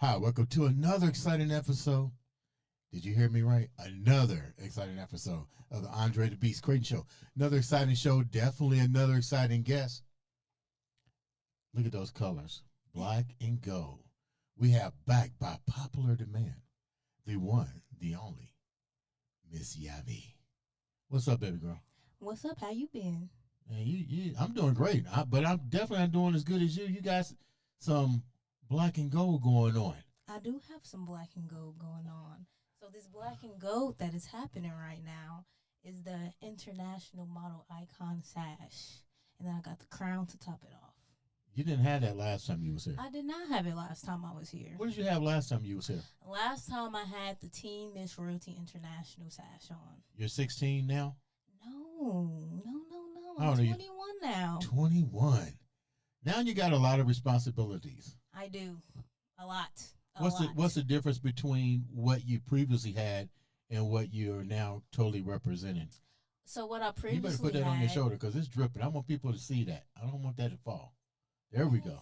Hi, welcome to another exciting episode. Did you hear me right? Another exciting episode of the Andre the Beast Creighton Show. Another exciting show, definitely another exciting guest. Look at those colors, black and gold. We have back by popular demand, the one, the only, Miss Yavi. What's up, baby girl? What's up? How you been? Man, I'm doing great, but I'm definitely not doing as good as you. You got some black and gold going on. I do have some black and gold going on. So this black and gold that is happening right now is the international model icon sash. And then I got the crown to top it off. You didn't have that last time you was here. I did not have it last time I was here. What did you have last time you was here? Last time I had the Teen Miss Royalty International sash on. You're 16 now? No. How I'm old are you? 21 now. 21. Now you got a lot of responsibilities. I do. A lot. What's the difference between what you previously had and what you're now totally representing? So what I previously You better put that on your shoulder because it's dripping. I want people to see that. I don't want that to fall. There we go.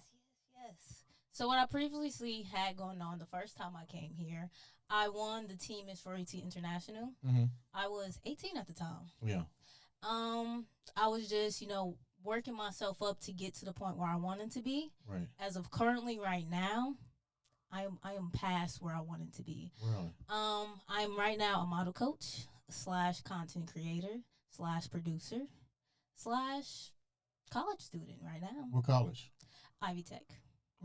Yes. So what I previously had going on the first time I came here, I won the Team Miss Royalty International. Mm-hmm. I was 18 at the time. Yeah. I was just, working myself up to get to the point where I wanted to be. Right. As of currently right now, I am past where I wanted to be. Really? I'm right now a model coach / content creator / producer / college student right now. What college? Ivy Tech.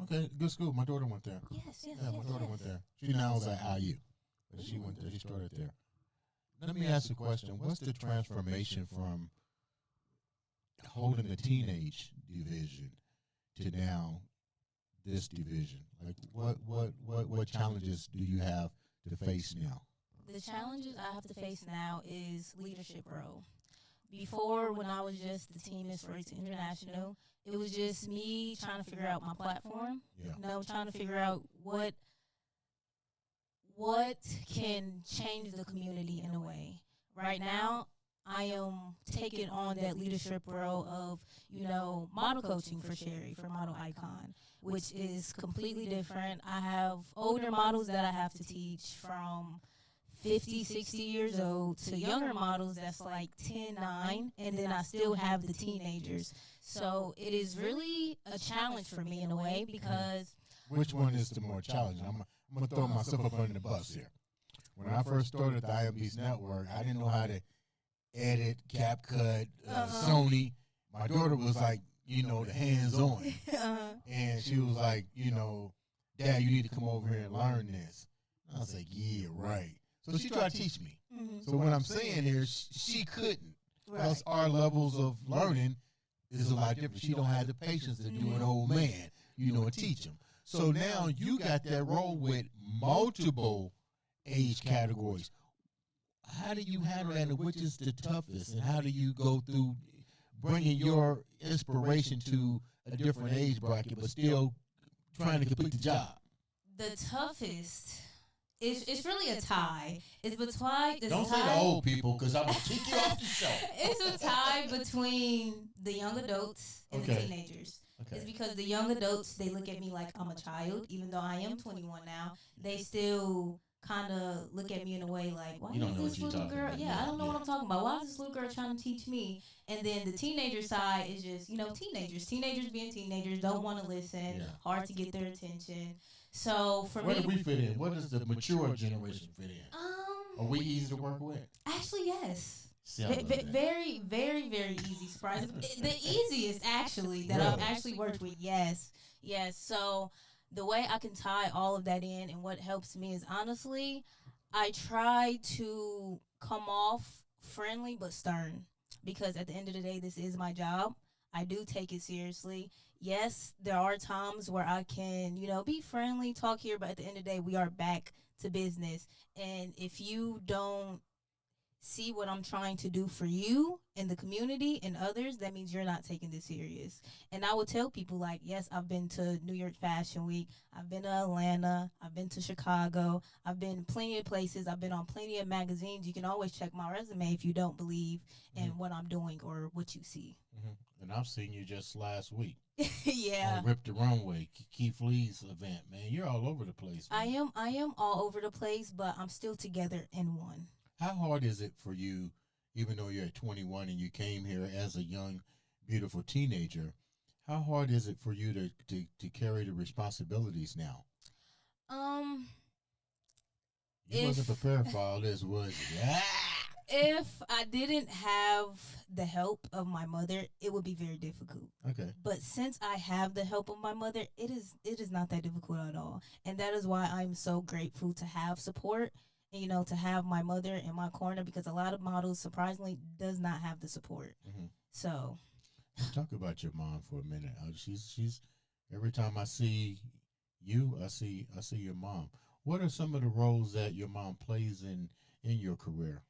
Okay, good school. My daughter went there. Yes. Yeah, my daughter went there. She now is at IU, but she went there. She started there. Let me ask you a question. What's the transformation from holding the teenage division to now this division? Like, what challenges do you have to face now? The challenges I have to face now is leadership role. Before, when I was just the Team Miss Royalty International, it was just me trying to figure out my platform. Yeah. Trying to figure out what can change the community in a way. Right now, I am taking on that leadership role of, model coaching for Sherry, for Model Icon, which is completely different. I have older models that I have to teach from 50, 60 years old to younger models that's like 10, 9, and then I still have the teenagers. So it is really a challenge for me in a way because... Which one is the more challenging? I'm going to throw myself up under the bus here. When I first started the IMB's network, I didn't know how to edit, CapCut, Sony. My daughter was like, the hands-on. And she was like, Dad, you need to come over here and learn this. I was like, yeah, right. So she tried to teach me. Mm-hmm. So what I'm saying here, she couldn't. Because our levels of learning is a lot different. She don't have the patience to do an old man, and teach him. So now you got that role with multiple age categories. How do you handle that, and which is the toughest, and how do you go through bringing your inspiration to a different age bracket but still trying to complete the job? The toughest... It's really a tie. It's between... Don't say the old people, because I'm going to kick you off the show. It's a tie between the young adults and the teenagers. Okay. It's because the young adults, they look at me like I'm a child, even though I am 21 now. They still kind of look at me in a way like, why is this little girl... Yeah, I don't know what I'm talking about. Why is this little girl trying to teach me? And then the teenager side is just, teenagers. Teenagers being teenagers, don't want to listen, hard to get their attention. So for me... Where do we fit in? What does the mature generation fit in? Are we easy to work with? Actually, yes. Very, very, very easy. Surprise. The easiest, actually, that I've actually worked with. Yes. So the way I can tie all of that in and what helps me is, honestly, I try to come off friendly but stern. Because at the end of the day, this is my job. I do take it seriously. Yes, there are times where I can, be friendly, talk here, but at the end of the day, we are back to business. And if you don't see what I'm trying to do for you and the community and others, that means you're not taking this serious. And I would tell people, like, yes, I've been to New York Fashion Week, I've been to Atlanta, I've been to Chicago, I've been plenty of places, I've been on plenty of magazines. You can always check my resume if you don't believe in what I'm doing or what you see. And I've seen you just last week Yeah. on Rip the Runway, Keith Lee's event. Man, you're all over the place. Man. I am all over the place, but I'm still together in one. How hard is it for you, even though you're at 21 and you came here as a young, beautiful teenager? How hard is it for you to carry the responsibilities now? Um, You wasn't if prepared for all this, was you? Yeah. if I didn't have the help of my mother, it would be very difficult. Okay. But since I have the help of my mother, it is not that difficult at all. And that is why I'm so grateful to have support and, to have my mother in my corner, because a lot of models surprisingly does not have the support. Mm-hmm. So Talk about your mom for a minute. She's every time I see you, I see your mom. What are some of the roles that your mom plays in your career?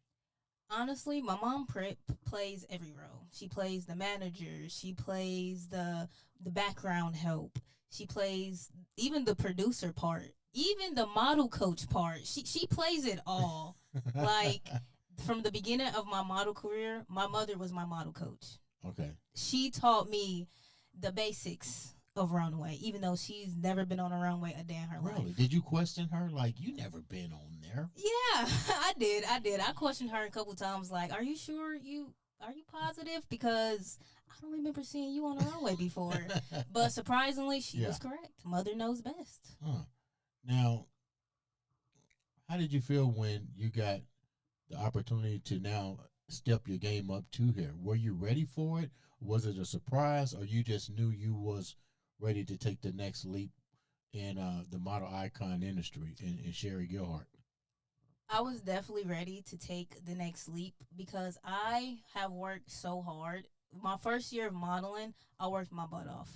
honestly, my mom plays every role. She plays the manager. She plays the background help. She plays even the producer part, even the model coach part. She plays it all. Like, from the beginning of my model career, my mother was my model coach. Okay. She taught me the basics of runway, even though she's never been on a runway a day in her Really? life. Did you question her? Like, you never been on there? Yeah, I did. I did. I questioned her a couple times, like, "Are you sure are you positive? Because I don't remember seeing you on a runway before." But surprisingly, she Yeah. was correct. Mother knows best. Huh. Now, how did you feel when you got the opportunity to now step your game up to here? Were you ready for it? Was it a surprise, or you just knew you was ready to take the next leap in the model icon industry in Sherry Gilhart? I was definitely ready to take the next leap because I have worked so hard. My first year of modeling, I worked my butt off.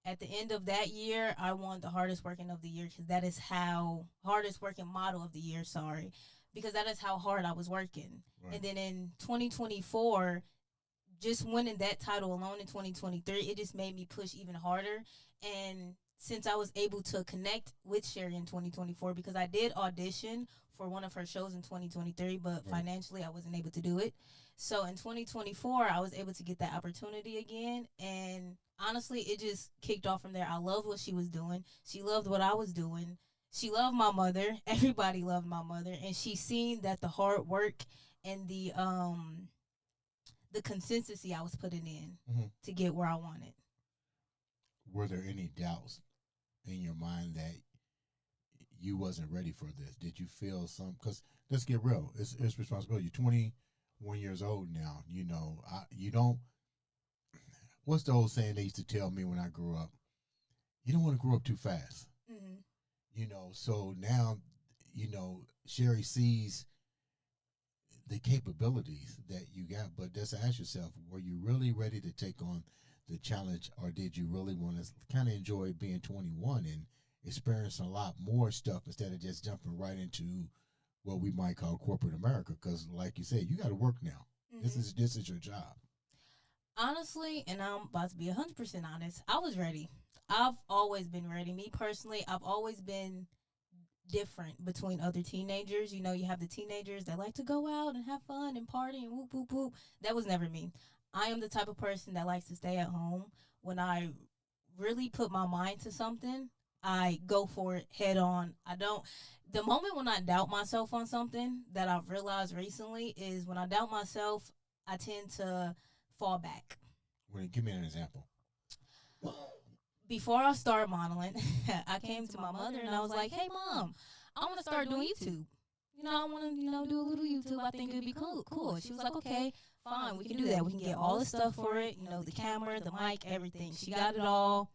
At the end of that year, I won the hardest working of the year, because that is how hardest working model of the year. Sorry, because that is how hard I was working. Right. And then in 2024, just winning that title alone in 2023, it just made me push even harder. And since I was able to connect with Sherry in 2024, because I did audition for one of her shows in 2023, but Right. financially I wasn't able to do it. So in 2024, I was able to get that opportunity again. And honestly, it just kicked off from there. I loved what she was doing. She loved what I was doing. She loved my mother. Everybody loved my mother. And she seen that the hard work and the consistency I was putting in Mm-hmm. to get where I wanted. Were there any doubts in your mind that you wasn't ready for this? Did you feel some? Because let's get real. It's responsibility. You're 21 years old now. You don't. What's the old saying they used to tell me when I grew up? You don't want to grow up too fast. Mm-hmm. So now, Sherry sees the capabilities that you got, but just ask yourself, were you really ready to take on the challenge, or did you really want to kind of enjoy being 21 and experiencing a lot more stuff instead of just jumping right into what we might call corporate America? Because, like you said, you got to work now. Mm-hmm. This is your job. Honestly, and I'm about to be 100% honest, I was ready. I've always been ready. Me personally, I've always been different between other teenagers. You have the teenagers that like to go out and have fun and party and whoop, whoop, whoop. That was never me. I am the type of person that likes to stay at home. When I really put my mind to something, I go for it head on. I don't. The moment when I doubt myself on something, that I've realized recently, is when I doubt myself, I tend to fall back. Well, give me an example. Before I started modeling, I came to my mother and I was like, "Hey, mom, I want to start doing YouTube. I want to, do a little YouTube. I think it'd be cool." She was like, "Okay, fine, we can do that. We can get all the stuff for it. The camera, the mic, everything." She got it all.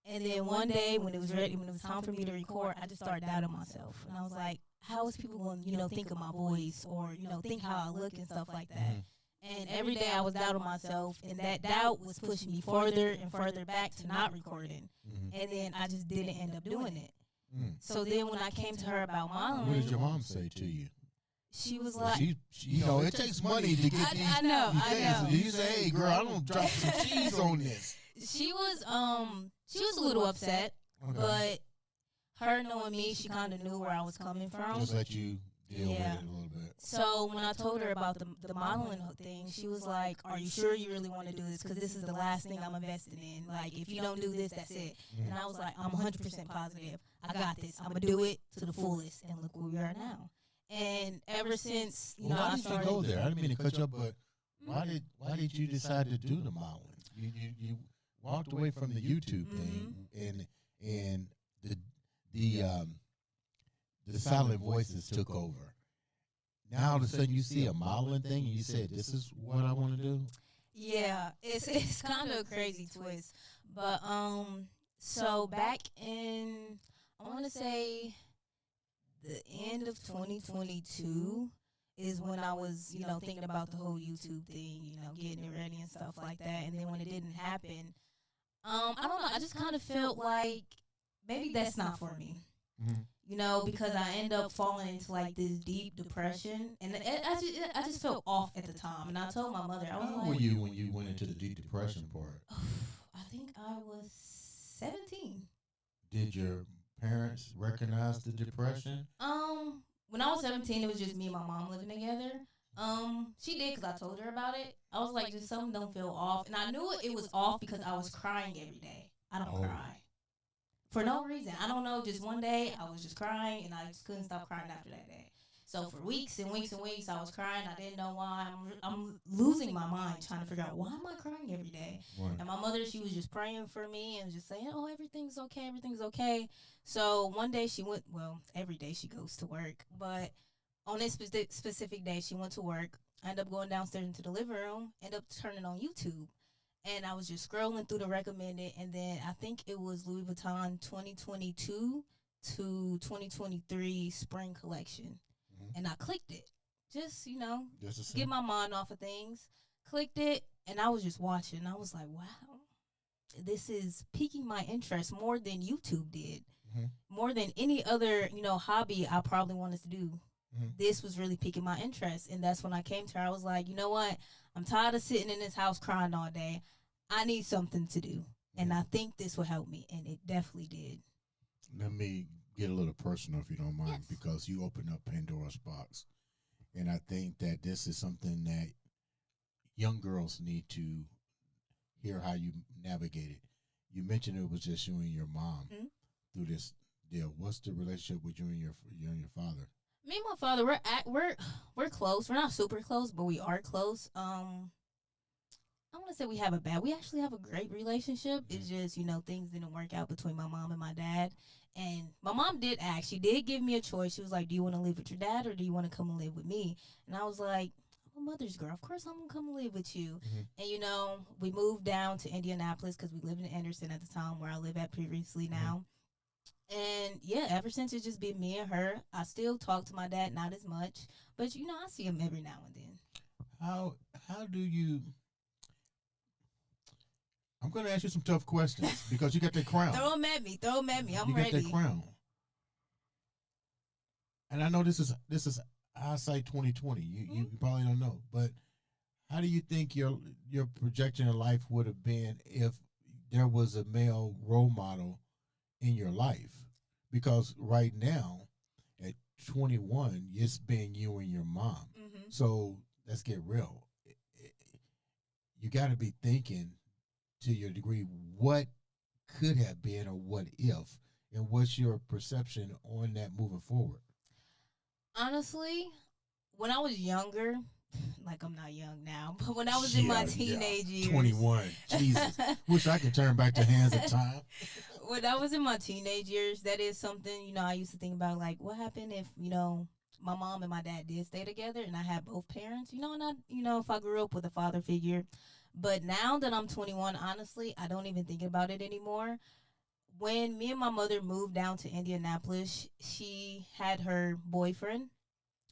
And then one day when it was ready, when it was time for me to record, I just started doubting myself, and I was like, "How is people going to, think of my voice, or think how I look and stuff like that?" Mm-hmm. And every day I was doubting myself, and that doubt was pushing me further and further back to not recording. Mm-hmm. And then I just didn't end up doing it. Mm. So then when I came to her about What did modeling, your mom say to you? she was like, you know, it takes money to get these. I know. So you say, hey, girl, I don't drop some cheese on this. She was a little upset, but her knowing me, she kind of knew where I was coming from. Just let you deal with it a little bit. So when I told her about the modeling thing, she was like, "Are you sure you really want to do this? Because this is the last thing I'm investing in. Like, if you don't do this, that's it." And I was like, "I'm 100% positive. I got this. I'm gonna do it to the fullest." And look where we are now. And ever since, you know, why I did started. You go there? I didn't mean to cut you up, but why did you decide to do the modeling? You walked away from the YouTube thing, and the silent voices took over. Now all of a sudden you see a modeling thing, and you said, "This is what I want to do." Yeah, it's kind of a crazy twist, but so back in, I want to say, the end of 2022 is when I was, you know, thinking about the whole YouTube thing, you know, getting it ready and stuff like that. And then when it didn't happen, I don't know, I just kind of felt like maybe that's not for me. Mm-hmm. You know, because I end up falling into like this deep depression, and I just felt off at the time. And I told my mother, I was How like, were you when you went into the deep depression part? I think I was 17. Did your parents recognize the depression? When I was 17, it was just me and my mom living together. She did because I told her about it. I was like, just something don't feel off, and I knew it was off because I was crying every day. I don't cry for no reason. I don't know. Just one day, I was just crying, and I just couldn't stop crying after that day. So for weeks and weeks and weeks, I was crying. I didn't know why. I'm losing my mind trying to figure out why am I crying every day. Right. And my mother, she was just praying for me and just saying, "Oh, everything's okay, everything's okay." So one day she went. Well, every day she goes to work, but on this specific day, she went to work. I ended up going downstairs into the living room. Ended up turning on YouTube. And I was just scrolling through the recommended, and then I think it was Louis Vuitton 2022 to 2023 spring collection. And I clicked it. Just, you know, get my mind off of things. Clicked it, and I was just watching. I was like, wow, this is piquing my interest more than YouTube did. More than any other, you know, hobby I probably wanted to do. This was really piquing my interest. And that's when I came to her. I was like, you know what? I'm tired of sitting in this house crying all day. I need something to do. And I think this will help me. And it definitely did. Let me get a little personal, if you don't mind, Yes. because you opened up Pandora's box. And I think that this is something that young girls need to hear how you navigate it. You mentioned it was just you and your mom through this deal. What's the relationship with you and your father? Me and my father, we're close. We're not super close, but we are close. I want to say we actually have a great relationship. It's just, you know, things didn't work out between my mom and my dad. And my mom did ask. She did give me a choice. She was like, "Do you want to live with your dad or do you want to come and live with me?" And I was like, "I'm a mother's girl. Of course I'm going to come and live with you." And, you know, we moved down to Indianapolis because we lived in Anderson at the time where I live at previously now. And, yeah, ever since it's just been me and her. I still talk to my dad, not as much. But, you know, I see him every now and then. How do you... I'm going to ask you some tough questions because you got that crown. Throw them at me. I'm ready. You got that crown. And I know this is hindsight 2020. You probably don't know, but how do you think your projection in life would have been if there was a male role model in your life? Because right now, at 21, it's been you and your mom. So let's get real. You got to be thinking to your degree what could have been or what if, and what's your perception on that moving forward? Honestly, when I was younger, like I'm not young now, but when I was in my teenage years. 21. Jesus. Wish I could turn back the hands of time. When I was in my teenage years, that is something, you know, I used to think about, like, what happened if, you know, my mom and my dad did stay together and I had both parents, you know, and if I grew up with a father figure. But now that I'm 21, honestly, I don't even think about it anymore. When me and my mother moved down to Indianapolis, she had her boyfriend,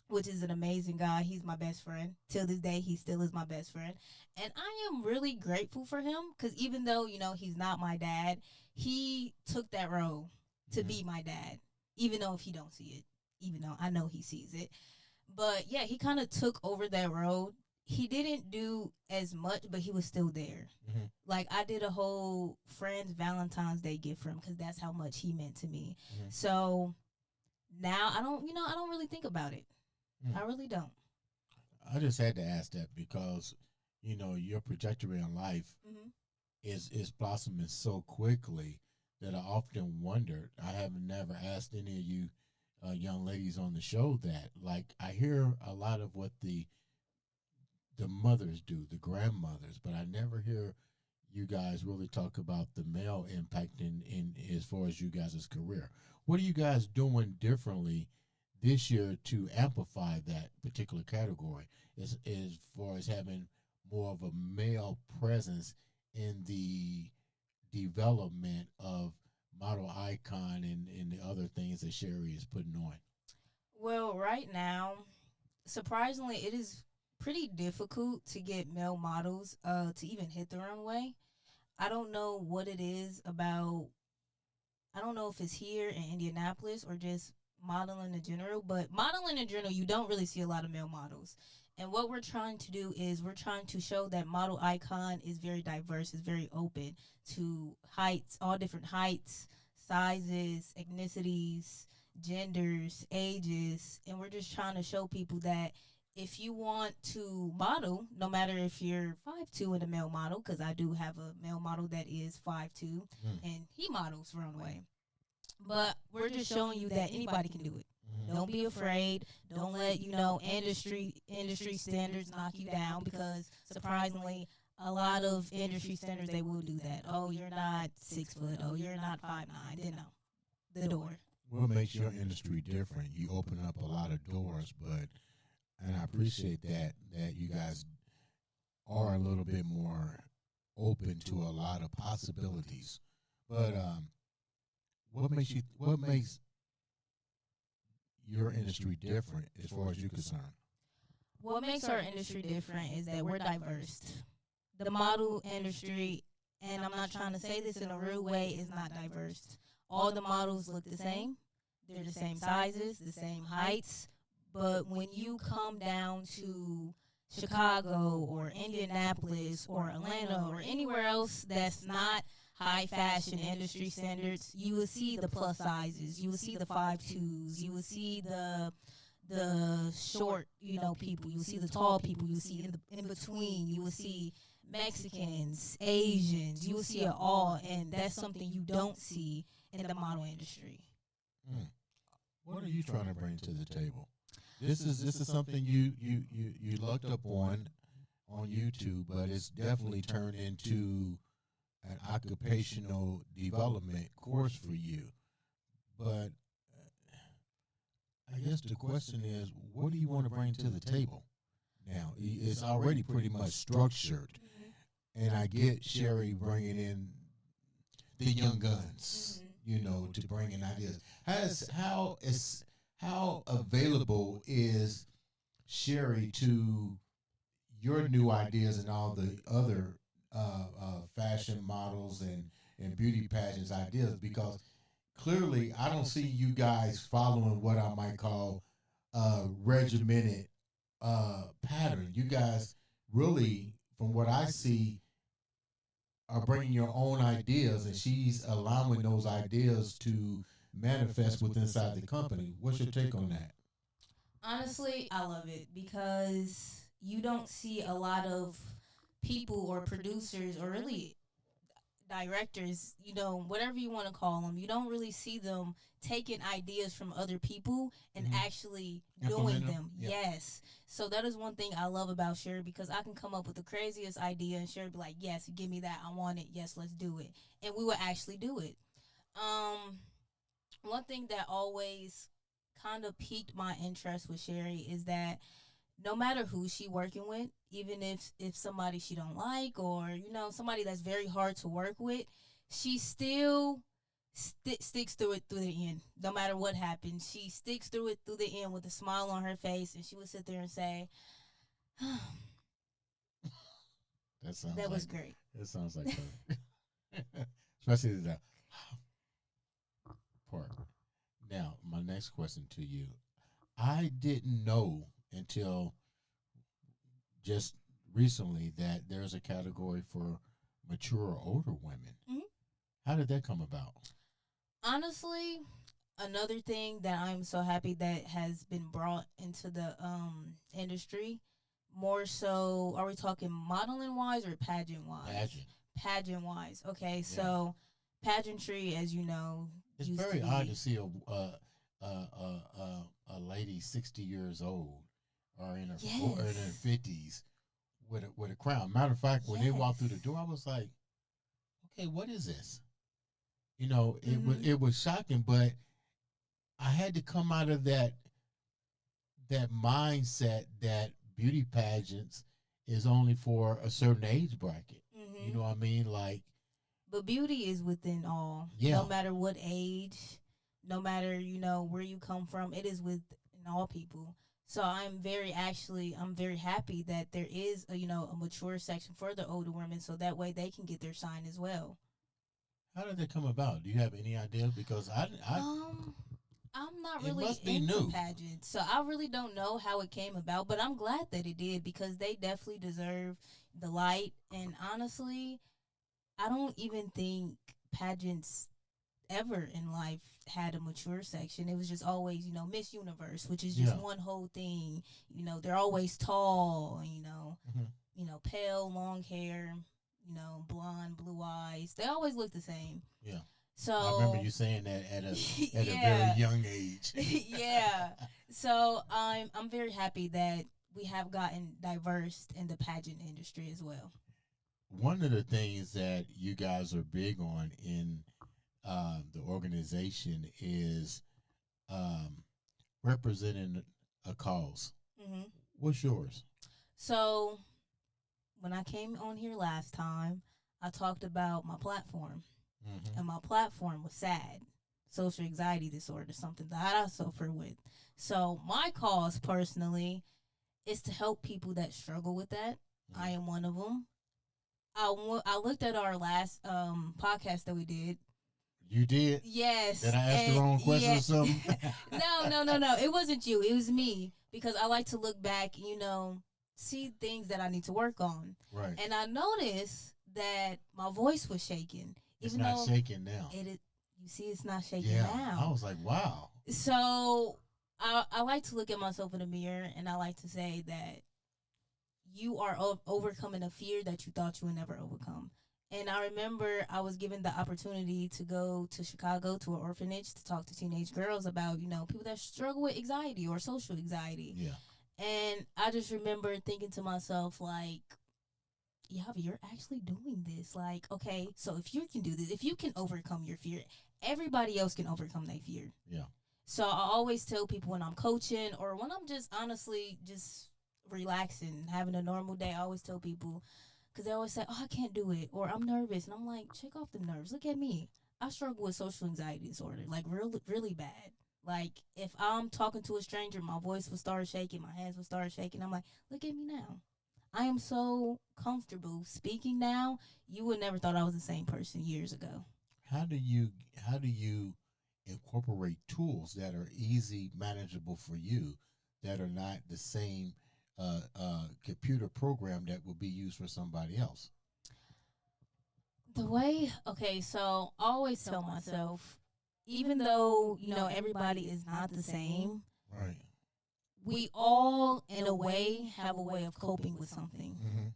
which is an amazing guy. He's my best friend. Till this day, he still is my best friend. And I am really grateful for him because even though, you know, he's not my dad, he took that role to be my dad, even though if he don't see it, even though I know he sees it. But yeah, he kind of took over that road. He didn't do as much, but he was still there. Mm-hmm. Like I did a whole friend's Valentine's Day gift for him because that's how much he meant to me. Mm-hmm. So now I don't really think about it. Mm. I really don't. I just had to ask that because your trajectory in life Hmm. is blossoming so quickly that I often wondered. I have never asked any of you young ladies on the show that. Like I hear a lot of what the mothers do, the grandmothers, but I never hear you guys really talk about the male impact in as far as you guys' career. What are you guys doing differently this year to amplify that particular category as far as having more of a male presence in the development of model icon and the other things that Sherry is putting on? Well, right now, surprisingly, it is pretty difficult to get male models to even hit the runway. I don't know what it is about. I don't know if it's here in Indianapolis or just modeling in general, but modeling in general, you don't really see a lot of male models. And what we're trying to do is we're trying to show that model icon is very diverse, is very open to heights, all different heights, sizes, ethnicities, genders, ages. And we're just trying to show people that if you want to model, no matter if you're 5'2" in a male model, because I do have a male model that is 5'2", Mm. and he models runway. But we're just showing you that anybody can do it. Mhm. Don't be afraid. Don't let industry standards knock you down because surprisingly, a lot of industry standards they will do that. Oh, you're not 6 foot. Oh, you're not 5'9". Then no, the door. What makes your industry different? You open up a lot of doors, but and I appreciate that you guys are a little bit more open to a lot of possibilities. But what makes your industry different as far as you're concerned? What makes our industry different is that we're diverse. The model industry, and I'm not trying to say this in a rude way, is not diverse. All the models look the same. They're the same sizes, the same heights. But when you come down to Chicago or Indianapolis or Atlanta or anywhere else that's not high fashion industry standards, you will see the plus sizes, you will see the 5'2s, you will see the short, people. You see the tall people. You see in between. You will see Mexicans, Asians. You will see it all, and that's something you don't see in the model industry. Mm. What are you trying to bring to the table? This is something you looked up on YouTube, but it's definitely turned into an occupational development course for you. But I guess the question is, what do you want to bring to the table? Now, it's already pretty much structured, and I get Sherry bringing in the young guns, to bring in ideas. How available is Sherry to your new ideas and all the other fashion models and beauty pageants ideas? Because clearly, I don't see you guys following what I might call regimented pattern. You guys really, from what I see, are bringing your own ideas, and she's allowing those ideas to manifest within inside the company. What's your take on that? Honestly, I love it because you don't see a lot of people or producers or really directors, whatever you want to call them, you don't really see them taking ideas from other people and actually doing Implement them. Yeah. Yes. So that is one thing I love about Sherry because I can come up with the craziest idea and Sherry be like, yes, give me that. I want it. Yes, let's do it. And we will actually do it. Um, One thing that always kind of piqued my interest with Sherry is that no matter who she working with, even if somebody she don't like or somebody that's very hard to work with, she still sticks through it through the end. No matter what happens, she sticks through it through the end with a smile on her face, and she would sit there and say, That sounds "That like was great." that sounds like her. Especially the part. Now, my next question to you. I didn't know until just recently that there's a category for mature older women. Mhm. How did that come about? Honestly, another thing that I'm so happy that has been brought into the industry, more so, are we talking modeling wise or pageant wise? Pageant. Pageant wise. Okay, Yeah. so pageantry, as you know, It's used very to be, odd to see a lady 60 years old or in her or in her Yes. 50s with a crown. Matter of fact, when they walked through the Yes. door, I was like, okay, what is this? You know, Mhm. it was shocking, but I had to come out of that mindset that beauty pageants is only for a certain age bracket. You know Mhm. what I mean? Like, But beauty is within all. yeah, No matter what age, no matter, where you come from, it is within all people. So I'm very happy that there is a mature section for the older women, so that way they can get their shine as well. how did that come about? Do you have any idea? Because Um, I'm not it really must be into new. pageants, so I really don't know how it came about, but I'm glad that it did because they definitely deserve the light. And honestly, I don't even think pageants ever in life had a mature section. It was just always, Miss Universe, which is just Yeah. one whole thing. They're always tall, Hmm. pale, long hair, blonde, blue eyes. They always look the same. Yeah. I remember So you saying that at a very yeah. young age. Yeah. So I'm very happy that we have gotten diverse in the pageant industry as well. One of the things that you guys are big on in the organization is um, representing a cause. Hmm. What's yours? So when I came on here last time, I talked about my platform, Hmm. and my platform was SAD, social anxiety disorder, something that I suffer with. So my cause personally is to help people that struggle with that. I am one of them. I looked at our last podcast that we did. You did? Did Yes, I ask the and wrong question yeah, or something? no. It wasn't you. It was me because I like to look back, see things that I need to work on. Right. And I noticed that my voice was shaking, It's even not though shaking now. it is. You see, it's not shaking Yeah. I now. was like, wow. So I like to look at myself in the mirror, and I like to say that you are overcoming a fear that you thought you would never overcome. And I remember I was given the opportunity to go to Chicago to an orphanage to talk to teenage girls about, people that struggle with anxiety or social anxiety. Yeah. And I just remember thinking to myself, like, Yavi, you're actually doing this. Like, okay, so if you can do this, if you can overcome your fear, everybody else can overcome their fear. Yeah. So I always tell people when I'm coaching or when I'm just honestly just relaxing, having a normal day, I always tell people because they always say, "Oh, I can't do it," or "I'm nervous," and I'm like, "Check off the nerves. Look at me. I struggle with social anxiety disorder, like really, really bad. Like if I'm talking to a stranger, my voice will start shaking, my hands will start shaking. I'm like, look at me now. I am so comfortable speaking now. You would never thought I was the same person years ago." How do you incorporate tools that are easy manageable for you that are not the same computer program that will be used for somebody else? The way, okay, so I always tell myself, even though, everybody is not the same, Right. we all, in a way, have a way of coping with something. Hmm.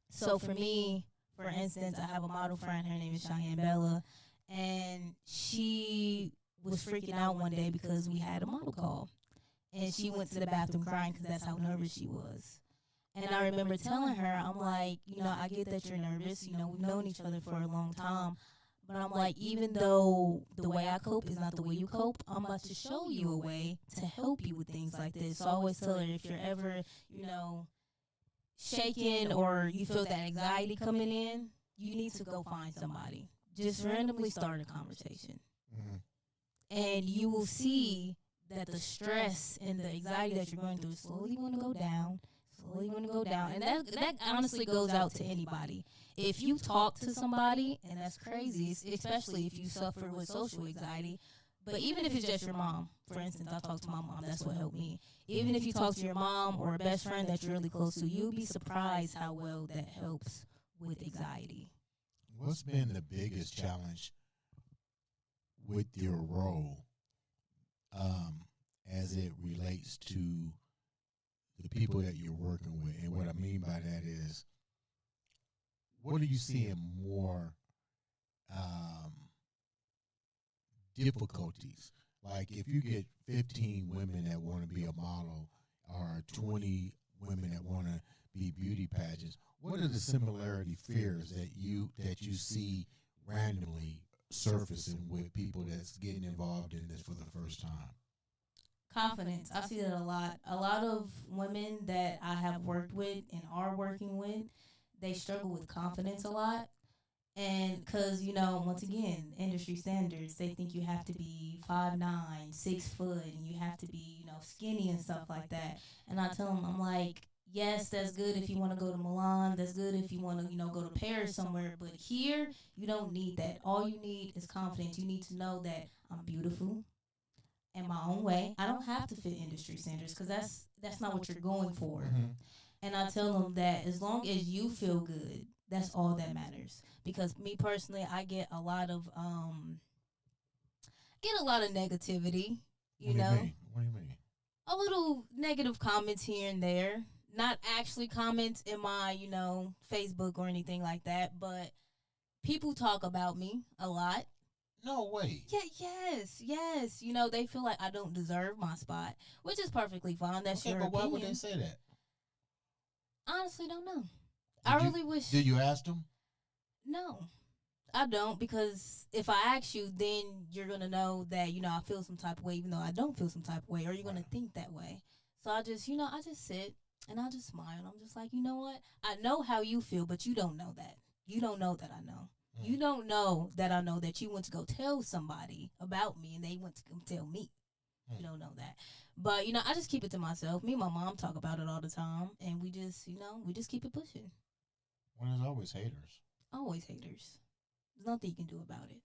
So for me, for instance, I have a model friend, her name is Cheyenne Bella, and she was freaking out one day because we had a model call. And she went to the bathroom crying because that's how nervous she was. And I remember telling her, I'm like, I get that you're nervous. We've known each other for a long time. But I'm like, even though the way I cope is not the way you cope, I'm about to show you a way to help you with things like this. So I always tell her, if you're ever, shaking or you feel that anxiety coming in, you need to go find somebody. Just randomly start a conversation. Hmm. And you will see that the stress and the anxiety that you're going through is slowly going to go down, slowly going to go down. And that honestly goes out to anybody. If you talk to somebody, and that's crazy, especially if you suffer with social anxiety, But even if it's just your mom, for instance, I talk to my mom. That's what helped me. Even if you talk to your mom or a best friend that you're really close to, you'll be surprised how well that helps with anxiety. What's been the biggest challenge with your role as it relates to the people that you're working with? And what I mean by that is, what are you seeing more difficulties? Like if you get 15 women that want to be a model or 20 women that want to be beauty pageants, what are the similarity fears that you see randomly surfacing with people that's getting involved in this for the first time? Confidence. I see that a lot. A lot of women that I have worked with and are working with, they struggle with confidence a lot. And because, once again, industry standards, they think you have to be 5'9", 6 foot, and you have to be, skinny and stuff like that. And I tell them, I'm like, yes, that's good if you want to go to Milan. That's good if you want to, go to Paris somewhere. But here, you don't need that. All you need is confidence. You need to know that I'm beautiful in my own way. I don't have to fit industry standards because that's not what you're going for. Mm-hmm. And I tell them that as long as you feel good, that's all that matters. Because me personally, I get a lot of negativity. What do you mean? What do you mean? A little negative comments here and there. Not actually comments in my, Facebook or anything like that, but people talk about me a lot. No way. Yeah, yes. They feel like I don't deserve my spot, which is perfectly fine. That's your but why opinion. would they say that? Honestly, don't know. I really wish. Did you ask them? No, I don't, because if I ask you, then you're gonna know that I feel some type of way, even though I don't feel some type of way, or you're gonna think that way. So I just sit and I just smile. I'm just like, you know what? I know how you feel, but you don't know that. You don't know that I know. You don't know that I know that you went to go tell somebody about me and they went to come tell me. You don't know that. But, I just keep it to myself. Me and my mom talk about it all the time. And we just keep it pushing. Well, there's always haters. Always haters. There's nothing you can do about it.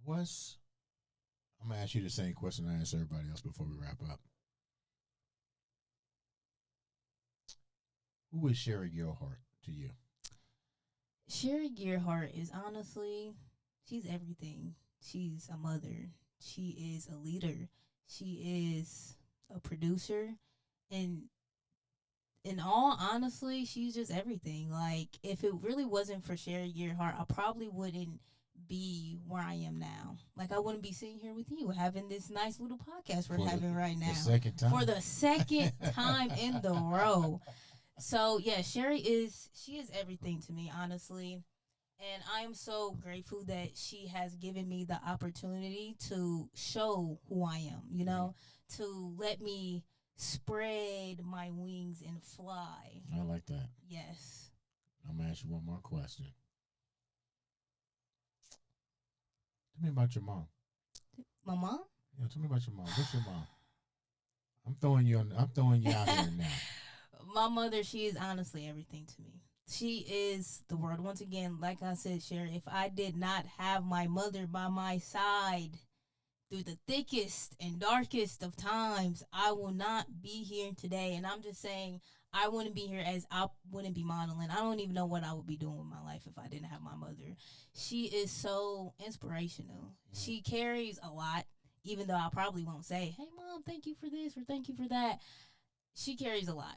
I'm going to ask you the same question I asked everybody else before we wrap up. Who is Sherry Gilhart to you? Sherry Gearhart is honestly, she's everything. She's a mother. She is a leader. She is a producer. And in all honestly, she's just everything. Like, if it really wasn't for Sherry Gearhart, I probably wouldn't be where I am now. Like, I wouldn't be sitting here with you having this nice little podcast we're having right now. The second time. For the second time in the row. So, yeah, Sherry is everything to me, honestly. And I am so grateful that she has given me the opportunity to show who I am, to let me spread my wings and fly. I like that. Yes. I'm going to ask you one more question. Tell me about your mom. My mom? Yeah, tell me about your mom. What's your mom? I'm throwing you out here now. My mother, she is honestly everything to me. She is the world. Once again, like I said, Sherry, if I did not have my mother by my side through the thickest and darkest of times, I will not be here today. And I'm just saying, I wouldn't be here as I wouldn't be modeling. I don't even know what I would be doing with my life if I didn't have my mother. She is so inspirational. She carries a lot, even though I probably won't say, hey, Mom, thank you for this or thank you for that. She carries a lot.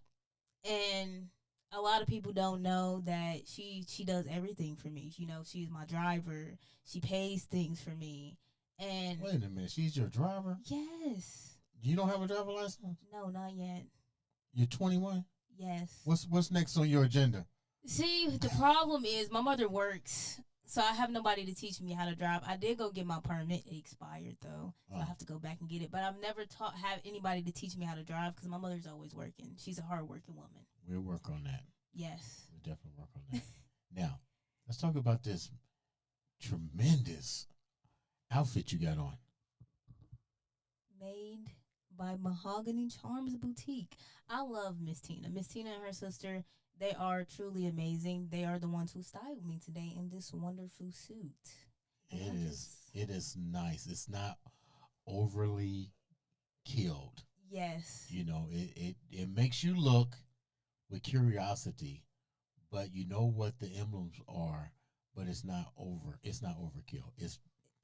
And a lot of people don't know that she does everything for me. She's my driver. She pays things for me. And wait a minute, she's your driver? Yes. You don't have a driver license? No, not yet. You're 21? Yes. What's next on your agenda? See, the problem is my mother works, so I have nobody to teach me how to drive. I did go get my permit. It expired, though, so I have to go back and get it. But I've never have anybody to teach me how to drive because my mother's always working. She's a hard-working woman. We'll work on that. Yes. We'll definitely work on that. Now, let's talk about this tremendous outfit you got on. Made by Mahogany Charms Boutique. I love Miss Tina. Miss Tina and her sister, they are truly amazing. They are the ones who styled me today in this wonderful suit. It is nice. It's not overly killed. Yes. You know, it makes you look with curiosity, but you know what the emblems are, but it's not overkill. It's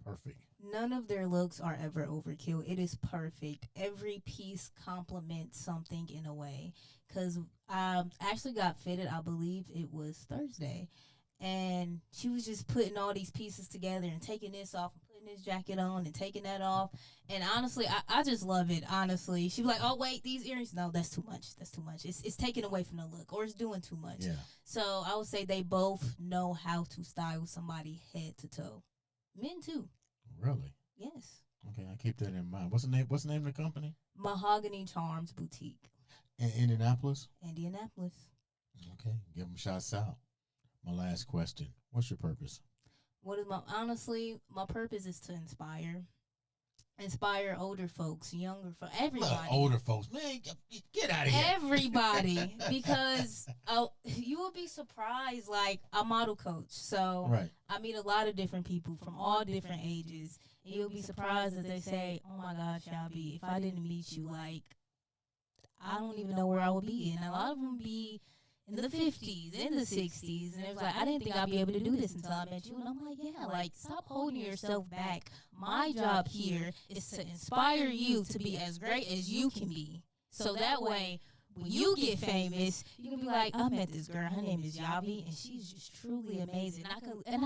perfect. None of their looks are ever overkill. It is perfect. Every piece complements something in a way. Because I actually got fitted, I believe it was Thursday. And she was just putting all these pieces together and taking this off and putting this jacket on and taking that off. And honestly, I just love it, honestly. She was like, oh, wait, these earrings. No, that's too much. That's too much. It's taking away from the look or it's doing too much. Yeah. So I would say they both know how to style somebody head to toe. Men, too. Really? Yes. Okay, I keep that in mind. What's the name? What's the name of the company? Mahogany Charms Boutique, In Indianapolis. Indianapolis. Okay, give them shots out. My last question: what's your purpose? What is my purpose is to inspire older folks, younger folks, everybody. Look, older folks, man, get out of here. Everybody, because you will be surprised. Like, I'm model coach, so Right. I meet a lot of different people from all different ages. And you'll be surprised that they say, "Oh my gosh, Yavi, if I didn't meet you, like, I don't even know where I would be." And a lot of them be in the 50s, in the 60s, and it was like, I didn't think I'd be able to do this until I met you. And I'm like, yeah, like, stop holding yourself back. My job here is to inspire you to be as great as you can be. So that way, when you get famous, you can be like, I met this girl, her name is Yavi, and she's just truly amazing. I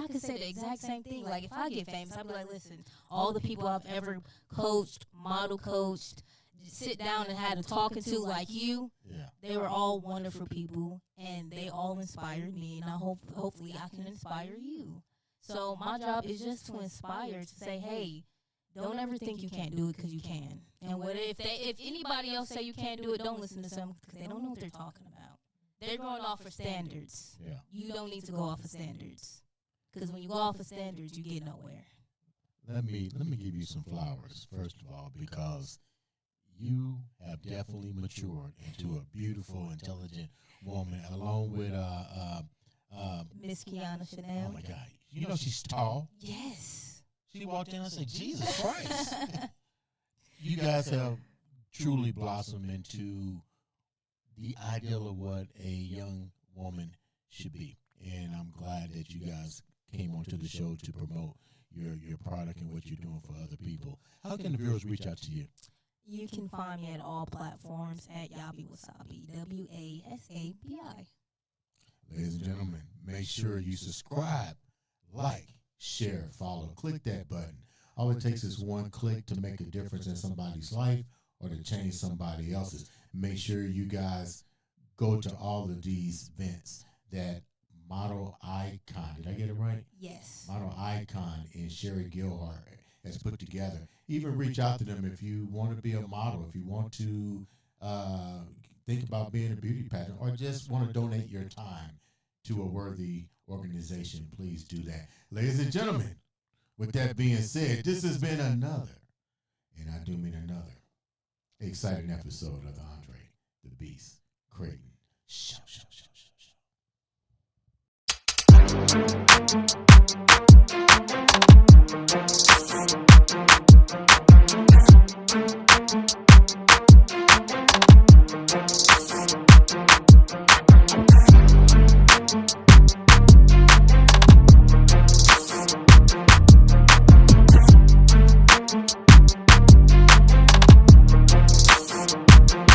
could say the exact same thing. Like, if I get famous, I'd be like, listen, all the people I've ever coached, model coached, sit down and had a talking to like you, Yeah. they were all wonderful people, and they all inspired me, and hopefully I can inspire you. So my job is just to inspire, to say, hey, don't ever think you can't do it, because you can. And if anybody else say you can't do it, don't listen to them, because they don't know what they're talking about. They're going off for standards. Yeah. You don't need to go off of standards, because when you go off of standards, you get nowhere. Let me give you some flowers first of all, because you have definitely matured into a beautiful, intelligent woman, along with Miss Kiana Chanel. oh my God, you know she's tall. Yes. She walked in and said, "Jesus Christ!" You guys have truly blossomed into the ideal of what a young woman should be, and I'm glad that you guys came onto the show to promote your product and what you're doing for other people. How can the viewers reach out to you? You can find me at all platforms at Yavi Wasabi, WASABI. Ladies and gentlemen, make sure you subscribe, like, share, follow. Click that button. All it takes is one click to make a difference in somebody's life or to change somebody else's. Make sure you guys go to all of these events that Model Icon, did I get it right? Yes. Model Icon and Sherry Gilhart has put together. Even reach out to them if you want to be a model, if you want to think about being a beauty pageant, or just want to donate your time to a worthy organization. Please do that. Ladies and gentlemen, with that being said, this has been another, and I do mean another, exciting episode of the Andre the Beast Creighton Show.